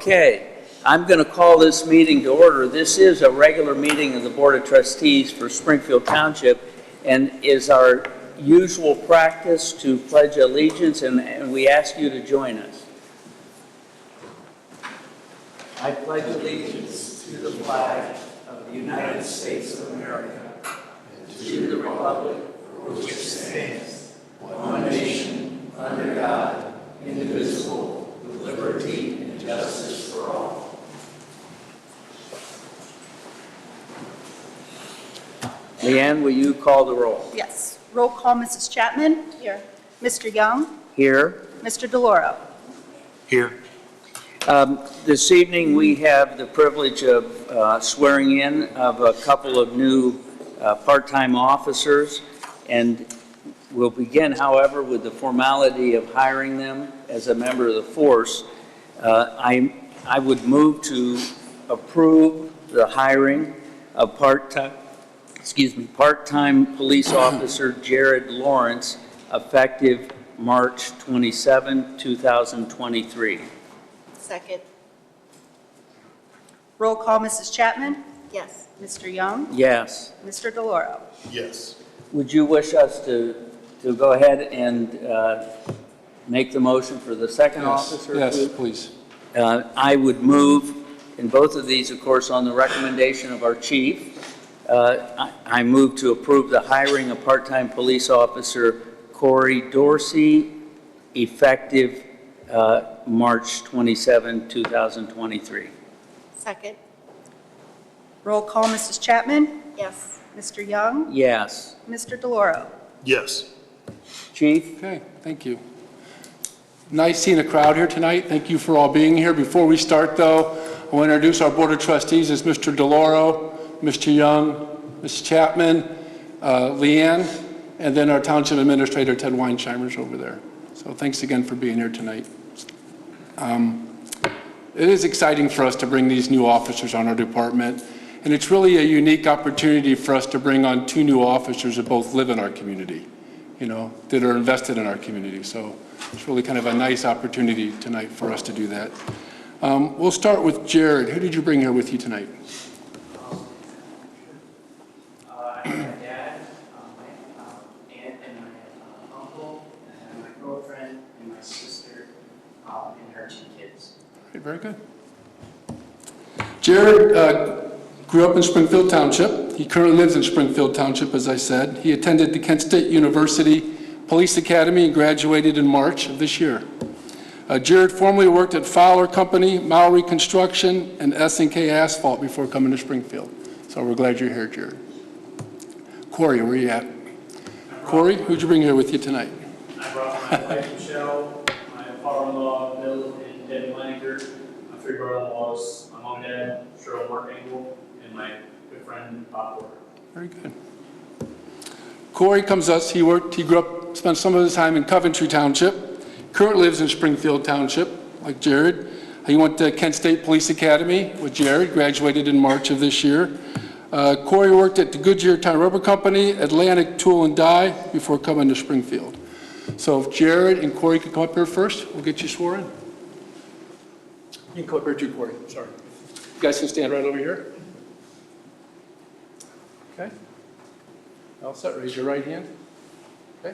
Okay, I'm going to call this meeting to order. This is a regular meeting of the Board of Trustees for Springfield Township, and is our usual practice to pledge allegiance, and we ask you to join us. I pledge allegiance to the flag of the United States of America, and to the republic for which it stands, one nation, under God, indivisible, with liberty and justice for all. Leanne, will you call the roll? Yes. Roll call, Mrs. Chapman. Here. Mr. Young. Here. Mr. DeLauro. Here. This evening, we have the privilege of swearing in of a couple of new part-time officers, and we'll begin, however, with the formality of hiring them as a member of the force. I would move to approve the hiring of part-time police officer Jared Lawrence, effective March 27, 2023. Second. Roll call, Mrs. Chapman. Yes. Mr. Young. Yes. Mr. DeLauro. Yes. Would you wish us to go ahead and make the motion for the second officer? Yes, please. I would move, in both of these, of course, on the recommendation of our chief, I move to approve the hiring of part-time police officer Corey Dorsey, effective March 27, 2023. Second. Roll call, Mrs. Chapman. Yes. Mr. Young. Yes. Mr. DeLauro. Yes. Chief? Okay, thank you. Nice seeing a crowd here tonight. Thank you for all being here. Before we start, though, I want to introduce our Board of Trustees as Mr. DeLauro, Mr. Young, Ms. Chapman, Leanne, and then our Township Administrator, Ted Weinsheimer's over there. So thanks again for being here tonight. It is exciting for us to bring these new officers on our department, and it's really a unique opportunity for us to bring on two new officers that both live in our community, that are invested in our community. So it's really kind of a nice opportunity tonight for us to do that. We'll start with Jared. Who did you bring here with you tonight? I have my dad, my aunt, and my uncle, and my girlfriend, and my sister, and her two kids. Okay, very good. Jared grew up in Springfield Township. He currently lives in Springfield Township, as I said. He attended the Kent State University Police Academy and graduated in March of this year. Jared formerly worked at Fowler Company, Maury Construction, and S&K Asphalt before coming to Springfield. So we're glad you're here, Jared. Corey, where are you at? Corey, who'd you bring here with you tonight? I brought my wife, Michelle, my father-in-law, Bill, and Debbie Lanniger, my three brother-in-laws, my mom and dad, Cheryl and Mark Engel, and my good friend, Bob Porter. Very good. Corey comes to us. He grew up, spent some of his time in Coventry Township. Currently lives in Springfield Township, like Jared. He went to Kent State Police Academy with Jared, graduated in March of this year. Corey worked at the Goodyear Tire Rubber Company, Atlantic Tool and Die, before coming to Springfield. So if Jared and Corey could come up here first, we'll get you sworn in. You can come up here too, Corey. Sorry. You guys can stand right over here. Okay. All set. Raise your right hand. Okay.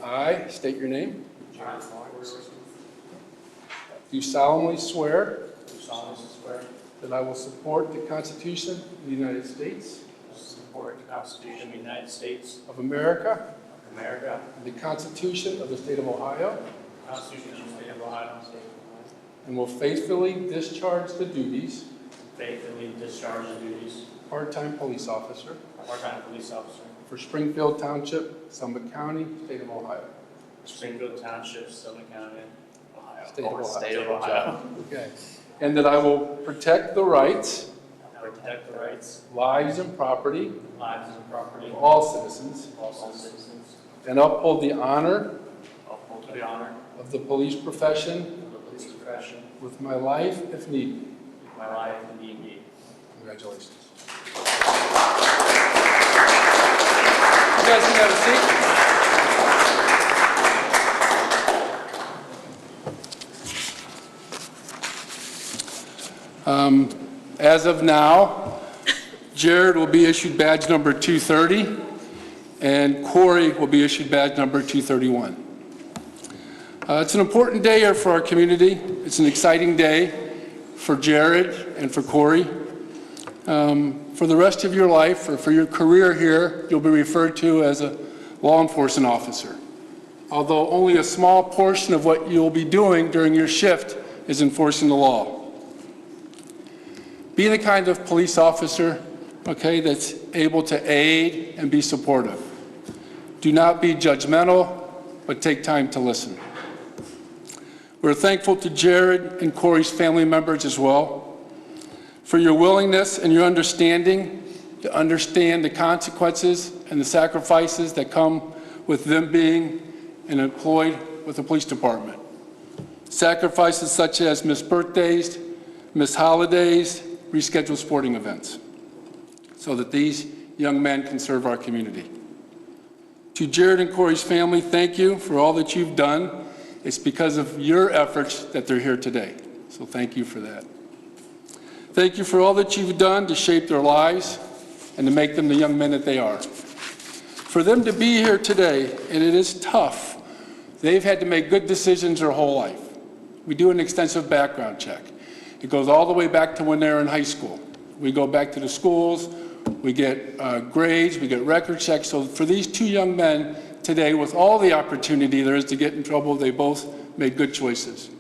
I state your name. John Lawrence. Do solemnly swear Do solemnly swear that I will support the Constitution of the United States to support the Constitution of the United States of America of America, and the Constitution of the State of Ohio, the Constitution of the State of Ohio, and will faithfully discharge the duties faithfully discharge the duties of part-time police officer of part-time police officer for Springfield Township, Summit County, State of Ohio. Springfield Township, Summit County, Ohio. State of Ohio. State of Ohio. Okay. And that I will protect the rights, I will protect the rights, lives, and property lives, and property of of all citizens, all citizens, and uphold the honor uphold the honor of the police profession of the police profession with my life if need be. with my life and need be. Congratulations. You guys can have a seat. As of now, Jared will be issued badge number 230, and Corey will be issued badge number 231. It's an important day here for our community. It's an exciting day for Jared and for Corey. For the rest of your life, or for your career here, you'll be referred to as a law enforcement officer. Although only a small portion of what you'll be doing during your shift is enforcing the law. Be the kind of police officer, okay, that's able to aid and be supportive. Do not be judgmental, but take time to listen. We're thankful to Jared and Corey's family members as well for your willingness and your understanding to understand the consequences and the sacrifices that come with them being employed with the police department. Sacrifices such as missed birthdays, missed holidays, rescheduled sporting events, so that these young men can serve our community. To Jared and Corey's family, thank you for all that you've done. It's because of your efforts that they're here today, so thank you for that. Thank you for all that you've done to shape their lives and to make them the young men that they are. For them to be here today, and it is tough, they've had to make good decisions their whole life. We do an extensive background check. It goes all the way back to when they're in high school. We go back to the schools, we get grades, we get record checks. So for these two young men today, with all the opportunity there is to get in trouble, they both made good choices.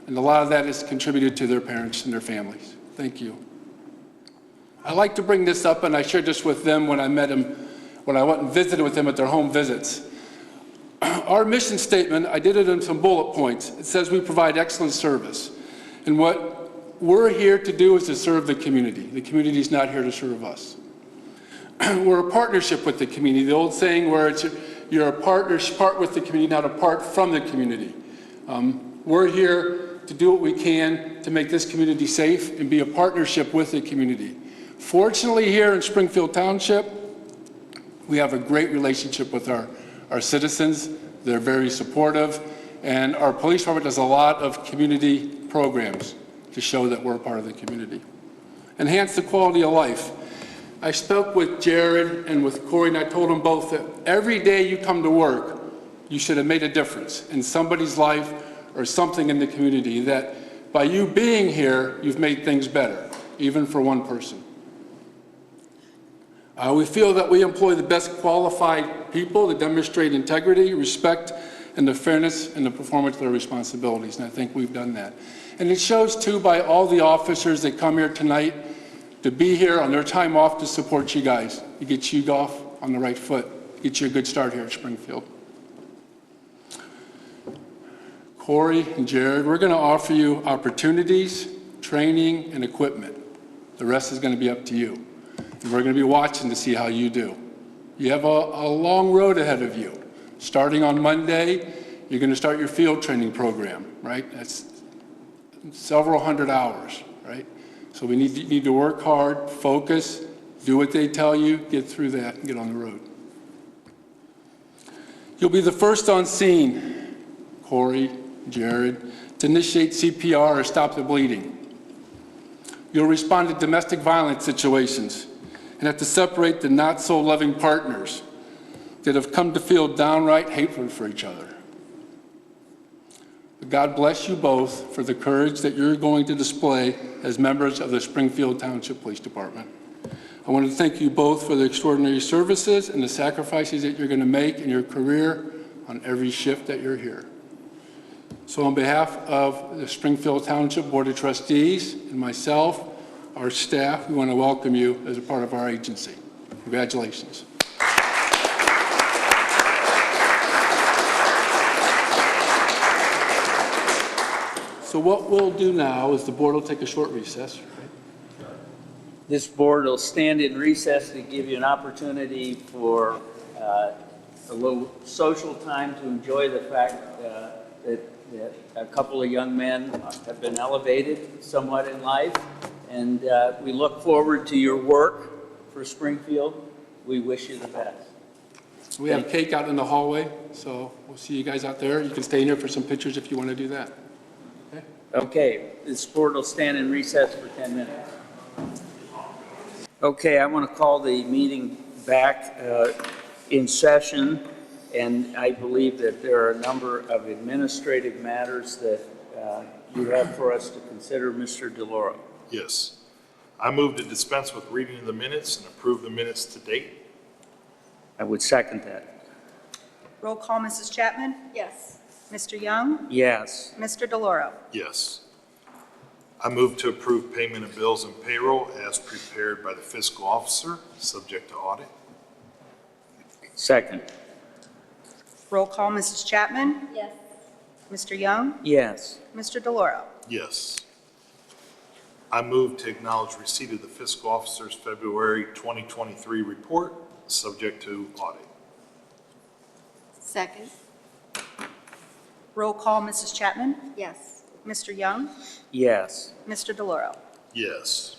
And a lot of that is contributed to their parents and their families. Thank you. I like to bring this up, and I shared this with them when I met them, when I went and visited with them at their home visits. Our mission statement, I did it in some bullet points. It says we provide excellent service. And what we're here to do is to serve the community. The community is not here to serve us. We're a partnership with the community. The old saying where it's you're a part with the community, not apart from the community. We're here to do what we can to make this community safe and be a partnership with the community. Fortunately, here in Springfield Township, we have a great relationship with our citizens. They're very supportive, and our police department does a lot of community programs to show that we're a part of the community. Enhance the quality of life. I spoke with Jared and with Corey, and I told them both that every day you come to work, you should have made a difference in somebody's life or something in the community, that by you being here, you've made things better, even for one person. We feel that we employ the best qualified people to demonstrate integrity, respect, and the fairness and the performance of their responsibilities, and I think we've done that. And it shows, too, by all the officers that come here tonight to be here on their time off to support you guys. You get you off on the right foot, get you a good start here at Springfield. Corey and Jared, we're going to offer you opportunities, training, and equipment. The rest is going to be up to you. And we're going to be watching to see how you do. You have a long road ahead of you. Starting on Monday, you're going to start your field training program, right? That's several hundred hours, right? So we need to work hard, focus, do what they tell you, get through that, and get on the road. You'll be the first on scene, Corey, Jared, to initiate CPR or stop the bleeding. You'll respond to domestic violence situations and have to separate the not-so-loving partners that have come to feel downright hateful for each other. But God bless you both for the courage that you're going to display as members of the Springfield Township Police Department. I want to thank you both for the extraordinary services and the sacrifices that you're going to make in your career on every shift that you're here. So on behalf of the Springfield Township Board of Trustees and myself, our staff, we want to welcome you as a part of our agency. Congratulations. So what we'll do now is the board will take a short recess. Right? This board will stand in recess to give you an opportunity for a little social time to enjoy the fact that a couple of young men have been elevated somewhat in life, and we look forward to your work for Springfield. We wish you the best. We have cake out in the hallway, so we'll see you guys out there. You can stay in here for some pictures if you want to do that. Okay? Okay, this board will stand in recess for 10 minutes. Okay, I want to call the meeting back in session, and I believe that there are a number of administrative matters that you have for us to consider, Mr. DeLauro. Yes. I move to dispense with reading of the minutes and approve the minutes to date. I would second that. Roll call, Mrs. Chapman? Yes. Mr. Young? Yes. Mr. DeLauro? Yes. I move to approve payment of bills and payroll as prepared by the fiscal officer, subject to audit. Second. Roll call, Mrs. Chapman? Yes. Mr. Young? Yes. Mr. DeLauro? Yes. I move to acknowledge receipt of the fiscal officer's February 2023 report, subject to audit. Second. Roll call, Mrs. Chapman? Yes. Mr. Young? Yes. Mr. DeLauro? Yes.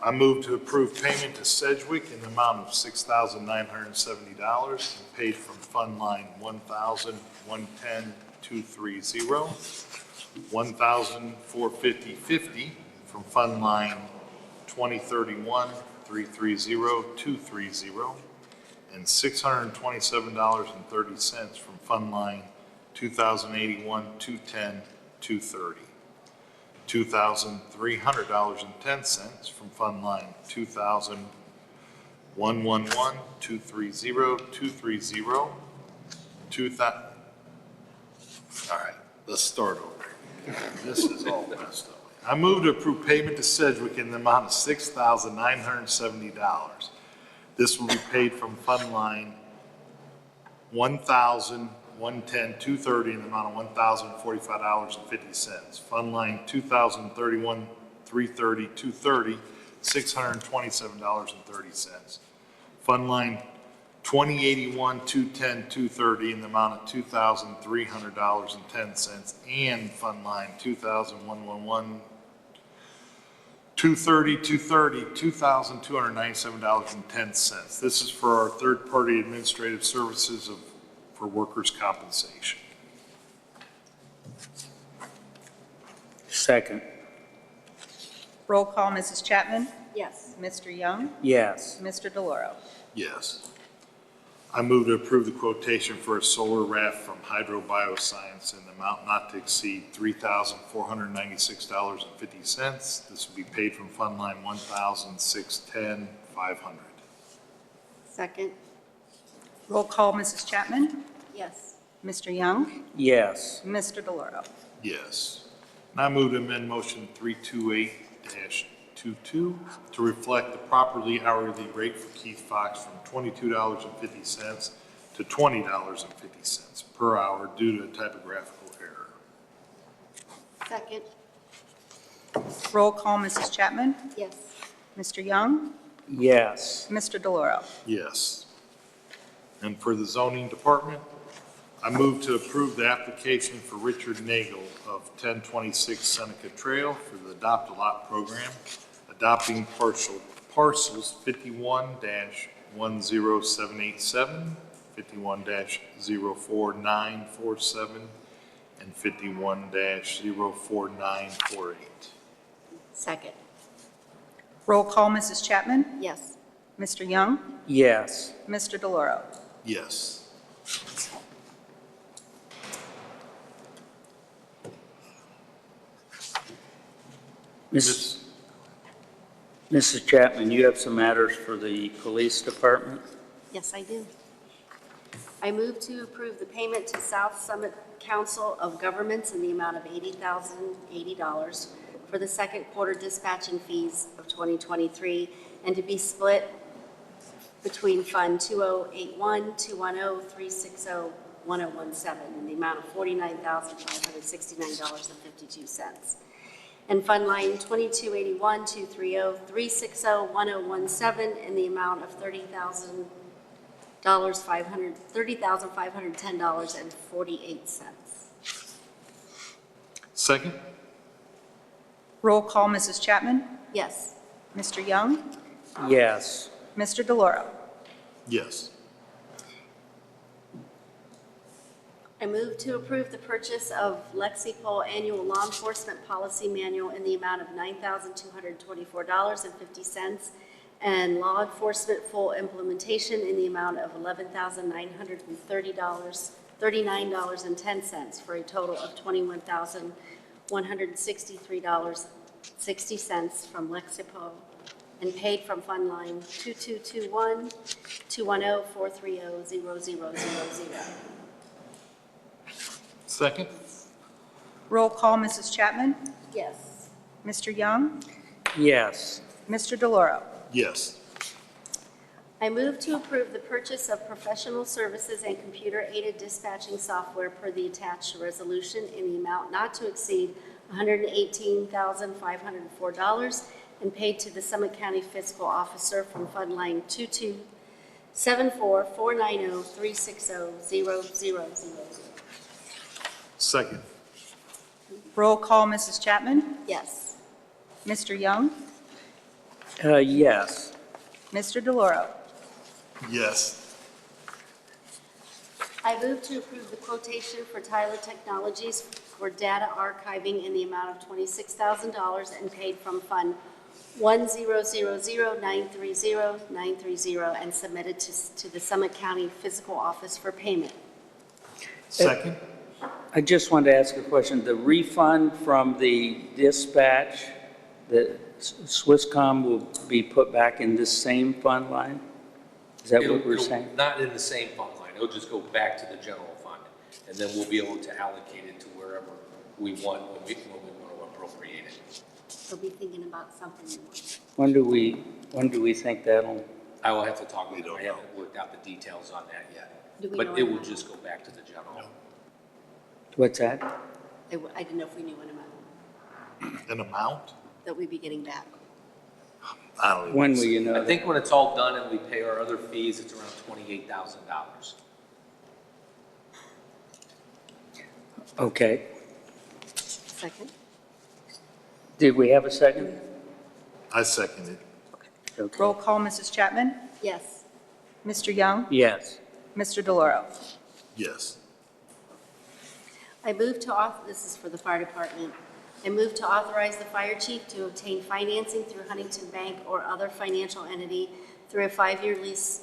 I move to approve payment to Sedgwick in the amount of $6,970 and paid from Fund Line 1,110,230, 1,450.50 from Fund Line 2031-330-230, and $627.30 from Fund Line 2081-210-230. $2,300.10 from Fund Line 2,111-230-230. All right, let's start over. This is all messed up. I move to approve payment to Sedgwick in the amount of $6,970. This will be paid from Fund Line 1,110,230 in the amount of $1,045.50. Fund Line 2,031-330-230, $627.30. Fund Line 2081-210-230 in the amount of $2,300.10, and Fund Line 2,111-230-230, $2,297.10. This is for our third-party administrative services for workers' compensation. Second. Roll call, Mrs. Chapman? Yes. Mr. Young? Yes. Mr. DeLauro? Yes. I move to approve the quotation for a solar raft from Hydro Bioscience in the amount not to exceed $3,496.50. This will be paid from Fund Line 1,610,500. Second. Roll call, Mrs. Chapman? Yes. Mr. Young? Yes. Mr. DeLauro? Yes. And I move to amend motion 328-22 to reflect the properly hourly rate for Keith Fox from $22.50 to $20.50 per hour due to a typographical error. Second. Roll call, Mrs. Chapman? Yes. Mr. Young? Yes. Mr. DeLauro? Yes. And for the zoning department, I move to approve the application for Richard Nagel of 1026 Seneca Trail for the Adopt a Lot program, adopting parcels 51-10787, 51-04947, and 51-04948. Second. Roll call, Mrs. Chapman? Yes. Mr. Young? Yes. Mr. DeLauro? Yes. Mrs. Chapman, you have some matters for the police department? Yes, I do. I move to approve the payment to South Summit Council of Governments in the amount of $80,080 for the second quarter dispatching fees of 2023, and to be split between Fund 2081-210-360-1017 in the amount of $49,569.52. And Fund Line 2281-230-360-1017 in the amount of $30,510.48. Second? Roll call, Mrs. Chapman? Yes. Mr. Young? Yes. Mr. DeLauro? Yes. I move to approve the purchase of Lexipol Annual Law Enforcement Policy Manual in the amount of $9,224.50 and Law Enforcement Full Implementation in the amount of $11,939.10 for a total of $21,163.60 from Lexipol and paid from Fund Line 2221-210-430-0000. Second? Roll call, Mrs. Chapman? Yes. Mr. Young? Yes. Mr. DeLauro? Yes. I move to approve the purchase of professional services and computer-aided dispatching software per the attached resolution in the amount not to exceed $118,504 and paid to the Summit County Fiscal Officer from Fund Line 2274-490-360-0000. Second? Roll call, Mrs. Chapman? Yes. Mr. Young? Yes. Mr. DeLauro? Yes. I move to approve the quotation for Tyler Technologies for data archiving in the amount of $26,000 and paid from Fund 1000930-930 and submitted to the Summit County Fiscal Office for payment. Second? I just wanted to ask a question. The refund from the dispatch, the Swisscom will be put back in this same fund line? Is that what we're saying? Not in the same fund line, it'll just go back to the general fund, and then we'll be able to allocate it to wherever we want, when we want to appropriate it. We'll be thinking about something new. When do we think that'll? I will have to talk with We them, don't I haven't worked out the details on that yet. Do we But know it when? will just go back to the general. What's that? I didn't know if we knew an amount An amount? that we'd be getting back. I don't even. When will you know I that? think when it's all done and we pay our other fees, it's around $28,000. Okay. Second? Did we have a second? I second it. Okay. Roll call, Mrs. Chapman? Yes. Mr. Young? Yes. Mr. DeLauro? Yes. I move to, this is for the fire department. I move to authorize the fire chief to obtain financing through Huntington Bank or other financial entity through a 5-year lease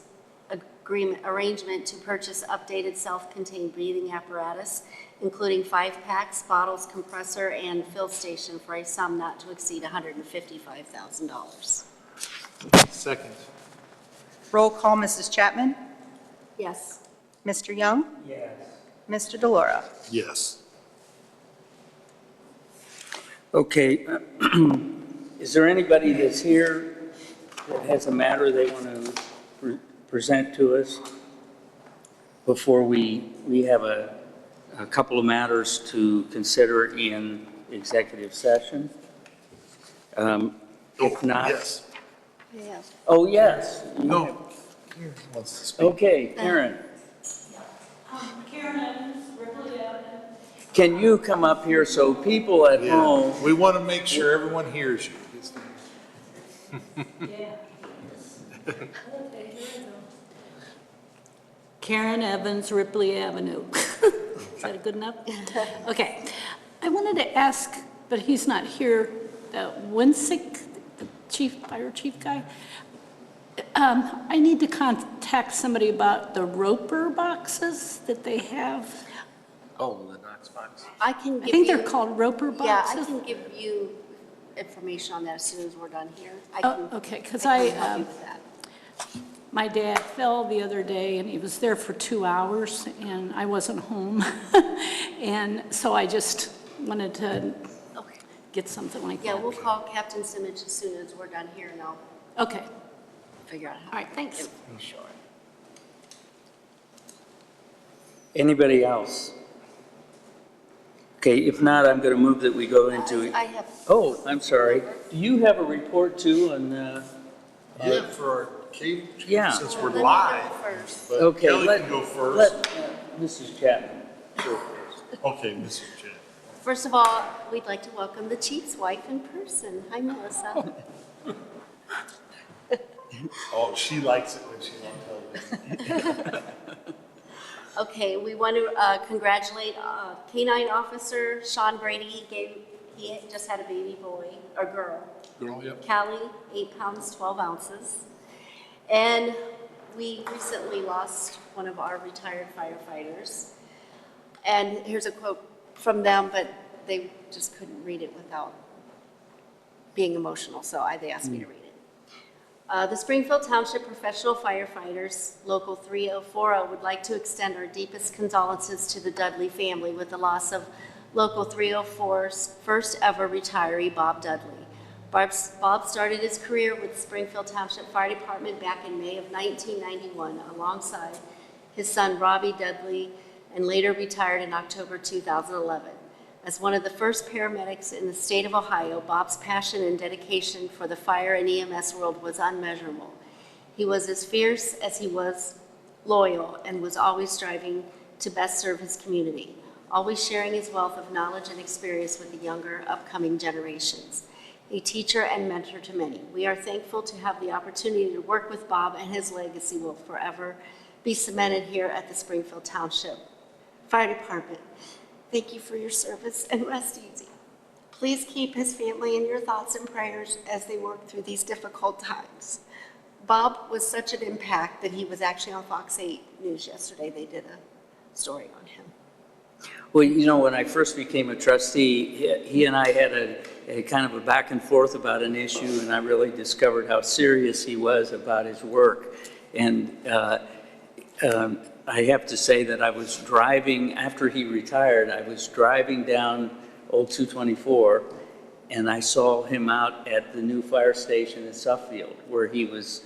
agreement arrangement to purchase updated self-contained breathing apparatus, including 5-packs, bottles, compressor, and fill station for a sum not to exceed $155,000. Second? Roll call, Mrs. Chapman? Yes. Mr. Young? Yes. Mr. DeLauro? Yes. Okay. Is there anybody that's here that has a matter they want to present to us before we have a couple of matters to consider in executive session? If not. Yes. Yeah. Oh, yes. No. Here, he wants to speak. Okay, Karen. Karen Evans, Ripley Avenue. Can you come up here so people at Yeah. home? We want to make sure everyone hears you. Yeah. Okay, here we go. Karen Evans, Ripley Avenue. Is that good enough? Okay. I wanted to ask, but he's not here, Winsick, the fire chief guy. I need to contact somebody about the Roper boxes that they have. Oh, the Knox box. I can give I think you. they're called Roper Yeah, I boxes. can give you information on that as soon as we're done here. I Oh, can- okay, 'cause I I, can help you with that. My dad fell the other day, and he was there for 2 hours, and I wasn't home. And so I just wanted to Okay. get something like Yeah, that. we'll call Captain Simmons as soon as we're done here, and I'll Okay, figure out how. all right, thanks. Sure. Anybody else? Okay, if not, I'm going to move that we go into. I have. Oh, I'm sorry. Do you have a report too on, Yeah, for our cable, Yeah. since Let we're me go live. first. But okay, Kelly let, can go first. let Mrs. Chapman go first. Okay, Mrs. Chen. First of all, we'd like to welcome the chief's wife in person. Hi, Melissa. Oh, she likes it when she's on television. Okay, we want to congratulate K-9 Officer Sean Brady. He just had a baby boy, or girl. Girl, yep. Callie, 8 pounds, 12 ounces. And we recently lost one of our retired firefighters. And here's a quote from them, but they just couldn't read it without being emotional, so they asked me to read it. The Springfield Township Professional Firefighters, Local 3040, would like to extend our deepest condolences to the Dudley family with the loss of Local 304's first ever retiree, Bob Dudley. Bob started his career with Springfield Township Fire Department back in May of 1991 alongside his son Robbie Dudley, and later retired in October 2011. As one of the first paramedics in the state of Ohio, Bob's passion and dedication for the fire and EMS world was unmeasurable. He was as fierce as he was loyal and was always striving to best serve his community, always sharing his wealth of knowledge and experience with the younger, upcoming generations. A teacher and mentor to many. We are thankful to have the opportunity to work with Bob, and his legacy will forever be cemented here at the Springfield Township Fire Department. Thank you for your service, and rest easy. Please keep his family in your thoughts and prayers as they work through these difficult times. Bob was such an impact that he was actually on Fox 8 News yesterday. They did a story on him. Well, you know, when I first became a trustee, he and I had a kind of a back and forth about an issue, and I really discovered how serious he was about his work. And I have to say that I was driving, after he retired, I was driving down Old 224, and I saw him out at the new fire station in Suffield, where he was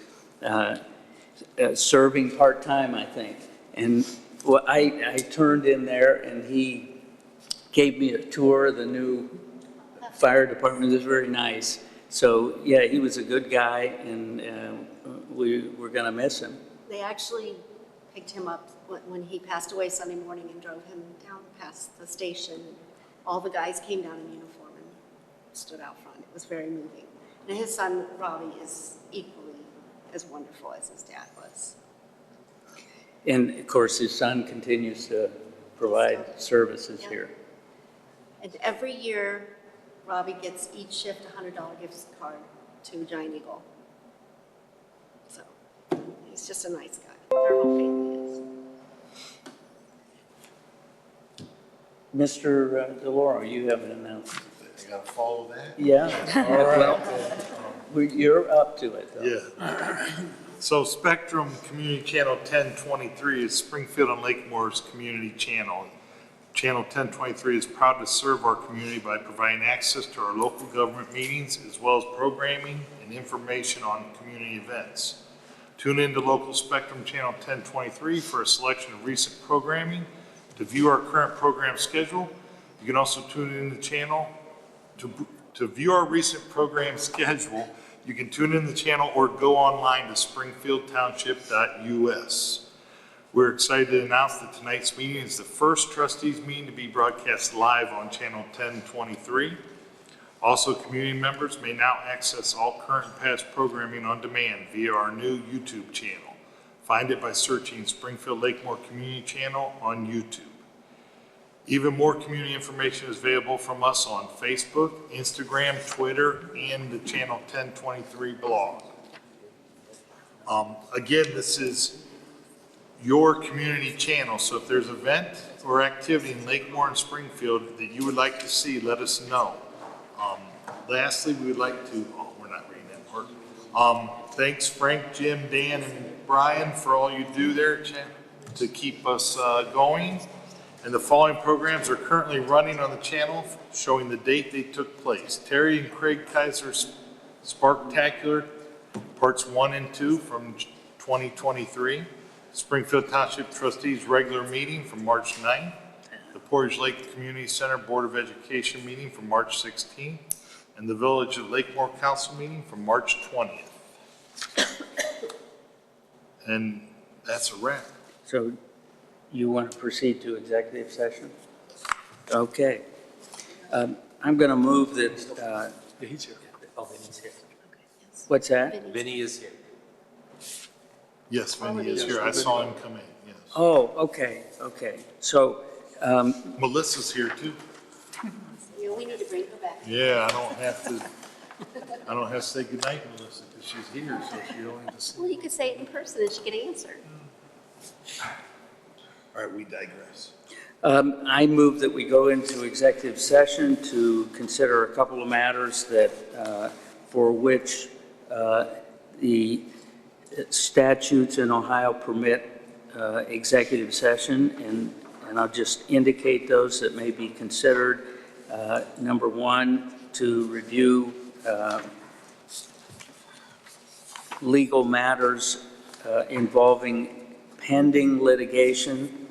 serving part-time, I think. And well, I turned in there, and he gave me a tour of the new fire department. It was very nice. So, yeah, he was a good guy, and we're going to miss him. They actually picked him up when he passed away Sunday morning and drove him down past the station. All the guys came down in uniform and stood out front. It was very moving. And his son, Robbie, is equally as wonderful as his dad was. And, of course, his son continues to provide services here. And every year, Robbie gets each shift a $100 gift card to Giant Eagle. So he's just a nice guy. Their whole family is. Mr. DeLauro, you have an announcement. You gotta follow that? Yeah? Well, you're up to it, though. Yeah. So Spectrum Community Channel 1023 is Springfield and Lakemore's community channel. Channel 1023 is proud to serve our community by providing access to our local government meetings, as well as programming and information on community events. Tune in to local Spectrum Channel 1023 for a selection of recent programming. To view our current program schedule, you can also tune in the channel. To view our recent program schedule, you can tune in the channel or go online to springfieldtownship.us. We're excited to announce that tonight's meeting is the first trustees meeting to be broadcast live on Channel 1023. Also, community members may now access all current and past programming on demand via our new YouTube channel. Find it by searching Springfield Lakemore Community Channel on YouTube. Even more community information is available from us on Facebook, Instagram, Twitter, and the Channel 1023 blog. Again, this is your community channel, so if there's an event or activity in Lakemore and Springfield that you would like to see, let us know. Lastly, we would like to, we're not reading that part. Thanks Frank, Jim, Dan, and Brian for all you do there to keep us going. And the following programs are currently running on the channel showing the date they took place. Terry and Craig Kaiser's Sparktacular, parts 1 and 2 from 2023. Springfield Township Trustees regular meeting from March 9th. The Portage Lake Community Center Board of Education meeting from March 16th. And the Village of Lakemore Council meeting from March 20th. And that's a wrap. So you want to proceed to executive session? Okay. I'm going to move that, He's here. Oh, Vinny's here. what's that? Vinny is here. Yes, Vinny is here. I saw him come in, yes. Oh, okay, okay. So, Melissa's here too. You know, we need to bring her back. Yeah, I don't have to say goodnight, Melissa, because she's here, so she don't have to say. Well, you could say it in person and she could answer. All right, we digress. I move that we go into executive session to consider a couple of matters that, for which the statutes in Ohio permit executive session, and I'll just indicate those that may be considered. Number one, to review legal matters involving pending litigation.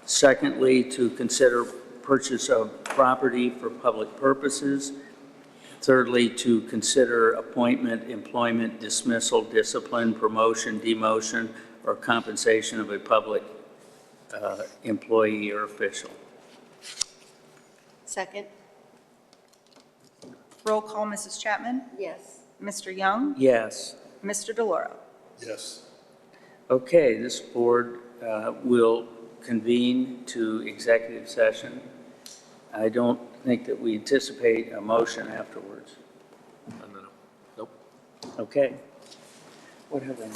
Secondly, to consider purchase of property for public purposes. Thirdly, to consider appointment, employment, dismissal, discipline, promotion, demotion, or compensation of a public employee or official. Second? Roll call, Mrs. Chapman? Yes. Mr. Young? Yes. Mr. DeLauro? Yes. Okay, this board will convene to executive session. I don't think that we anticipate a motion afterwards. Nope. Okay. What have I?